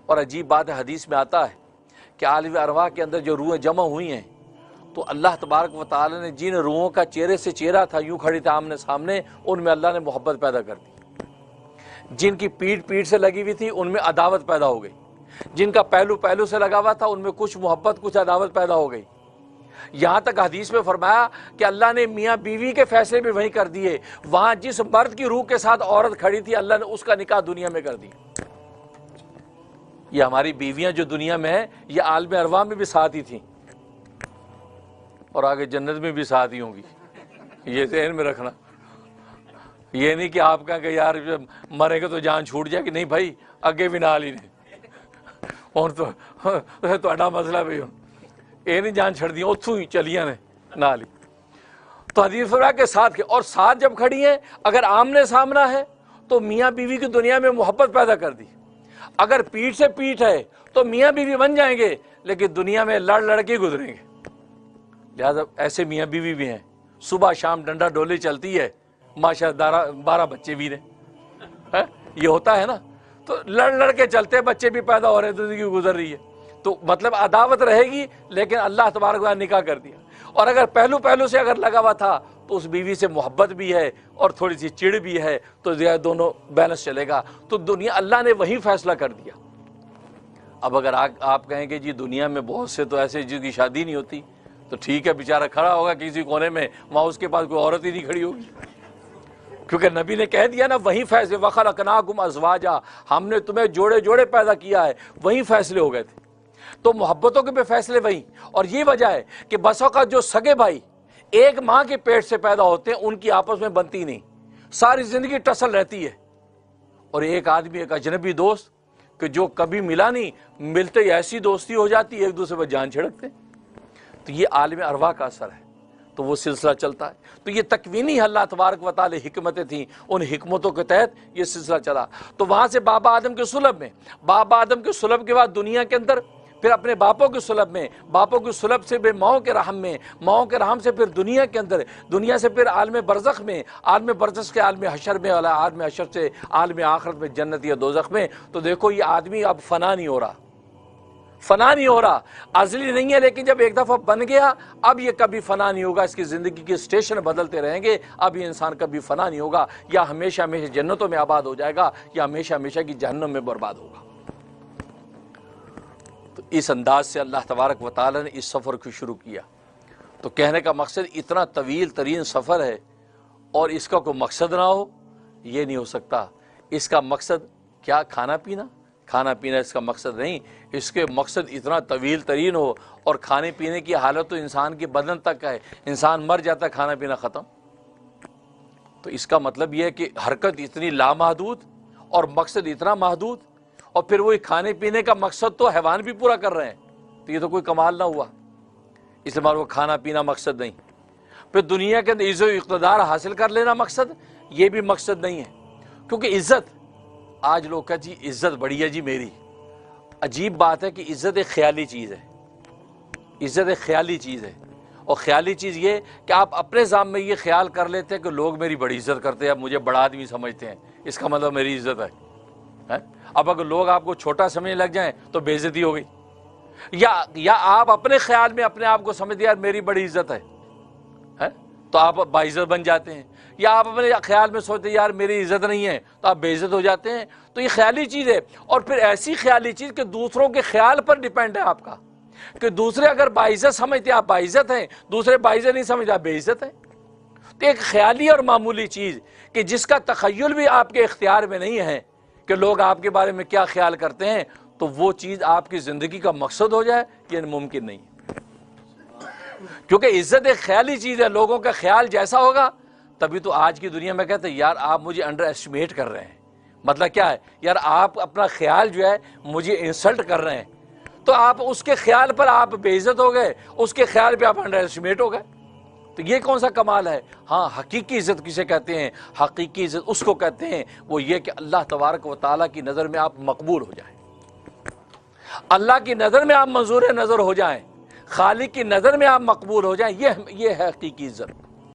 اور عجیب بات ہے، حدیث میں آتا ہے کہ عالم ارواح کے اندر جو روحیں جمع ہوئی ہیں تو اللہ تبارک و تعالی نے جن روحوں کا چہرے سے چہرہ تھا، یوں کھڑی تھا آمنے سامنے، ان میں اللہ نے محبت پیدا کر دی۔ جن کی پیٹھ سے لگی ہوئی تھی ان میں عداوت پیدا ہو گئی، جن کا پہلو سے لگا ہوا تھا ان میں کچھ محبت کچھ عداوت پیدا ہو گئی۔ یہاں تک حدیث میں فرمایا کہ اللہ نے میاں بیوی کے فیصلے بھی وہیں کر دیے، وہاں جس مرد کی روح کے ساتھ عورت کھڑی تھی اللہ نے اس کا نکاح دنیا میں کر دیا۔ یہ ہماری بیویاں جو دنیا میں ہیں یہ عالم ارواح میں بھی ساتھ ہی تھیں اور آگے جنت میں بھی ساتھ ہی ہوں گی، یہ ذہن میں رکھنا۔ یہ نہیں کہ آپ کہا کہ یار مرے گا تو جان چھوٹ جائے، کہ نہیں بھائی اگے بھی نال ہی نہیں اور تو اڈا مسئلہ بھی ہو، یہ نہیں جان چھڑ دیا اتھوں ہی چلیاں نے نال ہی۔ تو حدیث فرمایا کہ ساتھ کے، اور ساتھ جب کھڑی ہیں اگر آمنے سامنا ہے تو میاں بیوی کی دنیا میں محبت پیدا کر دی، اگر پیٹھ سے پیٹھ ہے تو میاں بیوی بن جائیں گے لیکن دنیا میں لڑ کے گزریں گے۔ لہذا ایسے میاں بیوی بھی ہیں، صبح شام ڈنڈا ڈولی چلتی ہے، ماشاءاللہ 12 بچے بھی ہیں، یہ ہوتا ہے نا، تو لڑ کے چلتے بچے بھی پیدا ہو رہے ہیں، زندگی گزر رہی ہے، تو مطلب عداوت رہے گی لیکن اللہ تبارک و تعالی نے نکاح کر دیا۔ اور اگر پہلو سے اگر لگا ہوا تھا تو اس بیوی سے محبت بھی ہے اور تھوڑی سی چڑ بھی ہے، تو دونوں بیلنس چلے گا، تو دنیا اللہ نے وہی فیصلہ کر دیا۔ اب اگر آپ کہیں کہ جی دنیا میں بہت سے تو ایسے جن کی شادی نہیں ہوتی، تو ٹھیک ہے، بیچارہ کھڑا ہوگا کسی کونے میں، وہاں اس کے پاس کوئی عورت ہی نہیں کھڑی ہوگی، کیونکہ نبی نے کہہ دیا نا وہی فیصلے، وَخَلَقْنَاكُمْ أَزْوَاجًا، ہم نے تمہیں جوڑے پیدا کیا ہے، وہی فیصلے ہو گئے تھے۔ تو محبتوں کے بھی فیصلے وہی، اور یہ وجہ ہے کہ بس اوقات جو سگے بھائی ایک ماں کے پیٹ سے پیدا ہوتے ہیں ان کی آپس میں بنتی نہیں، ساری زندگی ٹسل رہتی ہے، اور ایک آدمی ایک اجنبی دوست کہ جو کبھی ملا نہیں، ملتے ہی ایسی دوستی ہو جاتی ہے، ایک دوسرے پر جان چھڑکتے، تو یہ عالم ارواح کا اثر ہے، تو وہ سلسلہ چلتا ہے۔ تو یہ تکوینی اللہ تبارک و تعالی حکمتیں تھیں، ان حکمتوں کے تحت یہ سلسلہ چلا۔ تو وہاں سے بابا آدم کے صلب میں، بابا آدم کے صلب کے بعد دنیا کے اندر، پھر اپنے باپوں کے صلب میں، باپوں کے صلب سے پھر ماؤں کے رحم میں، ماؤں کے رحم سے پھر دنیا کے اندر، دنیا سے پھر عالم برزخ میں، عالم برزخ کے عالم حشر میں، عالم حشر سے عالم آخرت میں، جنت یا دوزخ میں۔ تو دیکھو یہ آدمی اب فنا نہیں ہو رہا، ازلی نہیں ہے، لیکن جب ایک دفعہ بن گیا اب یہ کبھی فنا نہیں ہوگا، اس کی زندگی کے اسٹیشن بدلتے رہیں گے، اب یہ انسان کبھی فنا نہیں ہوگا، یا ہمیشہ جنتوں میں آباد ہو جائے گا یا ہمیشہ کی جہنم میں برباد ہوگا۔ تو اس انداز سے اللہ تبارک و تعالی نے اس سفر کو شروع کیا۔ تو کہنے کا مقصد اتنا طویل ترین سفر ہے اور اس کا کوئی مقصد نہ ہو، یہ نہیں ہو سکتا۔ اس کا مقصد کیا؟ کھانا پینا اس کا مقصد نہیں، اس کے مقصد اتنا طویل ترین ہو، اور کھانے پینے کی حالت تو انسان کے بدن تک ہے، انسان مر جاتا ہے کھانا پینا ختم۔ تو اس کا مطلب یہ ہے کہ حرکت اتنی لامحدود اور مقصد اتنا محدود، اور پھر وہی کھانے پینے کا مقصد تو حیوان بھی پورا کر رہے ہیں، تو یہ تو کوئی کمال نہ ہوا۔ اس لیے وہ کھانا پینا مقصد نہیں، پھر دنیا کے اندر عزت و اقتدار حاصل کر لینا مقصد، یہ بھی مقصد نہیں ہے، کیونکہ عزت، آج لوگ کہتے جی عزت بڑی ہے جی میری۔ عجیب بات ہے کہ عزت ایک خیالی چیز ہے، عزت ایک خیالی چیز ہے، اور خیالی چیز یہ کہ آپ اپنے ذات میں یہ خیال کر لیتے ہیں کہ لوگ میری بڑی عزت کرتے ہیں، مجھے بڑا آدمی سمجھتے ہیں، اس کا مطلب میری عزت ہے۔ اب اگر لوگ آپ کو چھوٹا سمجھنے لگ جائیں تو بے عزتی ہو گئی، یا آپ اپنے خیال میں اپنے آپ کو سمجھتے ہیں یار میری بڑی عزت ہے تو آپ باعزت بن جاتے ہیں، یا آپ اپنے خیال میں سوچتے ہیں یار میری عزت نہیں ہے تو آپ بے عزت ہو جاتے ہیں۔ تو یہ خیالی چیز ہے، اور پھر ایسی خیالی چیز کہ دوسروں کے خیال پر ڈیپینڈ ہے آپ کا، کہ دوسرے اگر باعزت سمجھتے آپ باعزت ہیں، دوسرے باعزت نہیں سمجھتے آپ بے عزت ہیں۔ تو ایک خیالی اور معمولی چیز کہ جس کا تخیل بھی آپ کے اختیار میں نہیں ہے کہ لوگ آپ کے بارے میں کیا خیال کرتے ہیں، تو وہ چیز آپ کی زندگی کا مقصد ہو جائے یہ ممکن نہیں، کیونکہ عزت ایک خیالی چیز ہے، لوگوں کا خیال جیسا ہوگا تبھی تو آج کی دنیا میں کہتے ہیں یار آپ مجھے انڈر ایسٹیمیٹ کر رہے ہیں، مطلب کیا ہے یار آپ اپنا خیال جو ہے مجھے انسلٹ کر رہے ہیں، تو آپ اس کے خیال پر آپ بے عزت ہو گئے، اس کے خیال پہ آپ انڈر ایسٹیمیٹ ہو گئے، تو یہ کون سا کمال ہے؟ ہاں حقیقی عزت کسے کہتے ہیں؟ حقیقی عزت اس کو کہتے ہیں وہ یہ کہ اللہ تبارک و تعالیٰ کی نظر میں آپ مقبول ہو جائیں، اللہ کی نظر میں آپ منظور نظر ہو جائیں، خالق کی نظر میں آپ مقبول ہو جائیں، یہ ہے حقیقی عزت۔